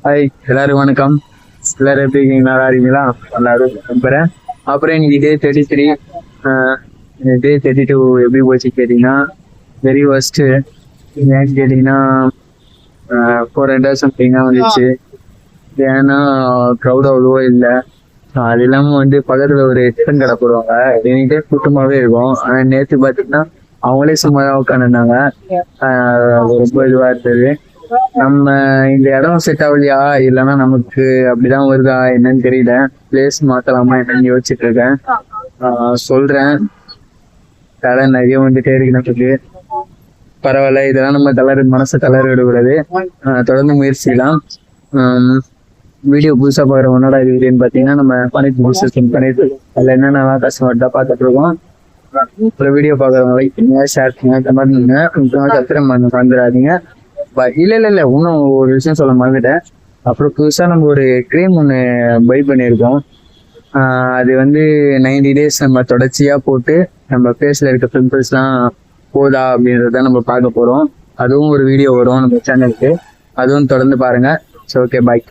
Hi எல்லாரும் வணக்கம். எல்லாரும் எப்படி இருக்கீங்க? நல்லா இருக்கீங்களா? எல்லாரும் நம்புறேன். அப்புறம் இன்னைக்கு டே 33. டே 32 எப்படி போச்சு கேட்டீங்கன்னா வெரி ஒர்ஸ்ட். ஏன்னு கேட்டீங்கன்னா 400 சம்திங்காக வந்துச்சு. ஏன்னா க்ரௌட் அவ்வளோவா இல்லை. அது இல்லாமல் வந்து பக்கத்தில் ஒரு டிஃபன் கடை போடுவாங்க. என்கிட்ட கூட்டமாகவே இருக்கும். ஆனால் நேற்று பார்த்தீங்கன்னா அவங்களே சும்மா தான் உட்காந்துருந்தாங்க. ரொம்ப இதுவாக இருந்தது. நம்ம இந்த இடம் செட் ஆகலையா இல்லைன்னா நமக்கு அப்படிதான் வருதா என்னன்னு தெரியல. பிளேஸ் மாத்தலாமா என்னன்னு யோசிச்சுட்டு இருக்கேன். சொல்றேன். கடை நிறைய வந்துட்டே இருக்கு நமக்கு. பரவாயில்ல, இதெல்லாம் நம்ம மனசை தளர விடக்கூடாது. தொடர்ந்து முயற்சிக்கலாம். வீடியோ புதுசா பாக்குறவனோட இது வீடியோன்னு பாத்தீங்கன்னா நம்ம பண்ணிட்டு பண்ணிட்டு அதுல என்னென்ன கஷ்டப்பட்டு தான் பார்த்துட்டு இருக்கோம். அப்புறம் வீடியோ பாக்குறவங்க லைக் பண்ணுங்க, ஷேர் பண்ணுங்க, கமெண்ட் பண்ணுங்க. சத்திரம் வந்துடாதீங்க. இல்ல இன்னும் ஒரு விஷயம் சொல்ல மறந்துட்டேன். அப்புறம் புதுசா நம்ம ஒரு கிரீம் ஒன்று பை பண்ணியிருக்கோம். அது வந்து 90 days நம்ம தொடர்ச்சியா போட்டு நம்ம ஃபேஸ்ல இருக்க பிம்பிள்ஸ்லாம் போதா அப்படின்றத நம்ம பார்க்க போறோம். அதுவும் ஒரு வீடியோ வரும் நம்ம சேனலுக்கு. அதுவும் தொடர்ந்து பாருங்க. ஸோ ஓகே, பாய்.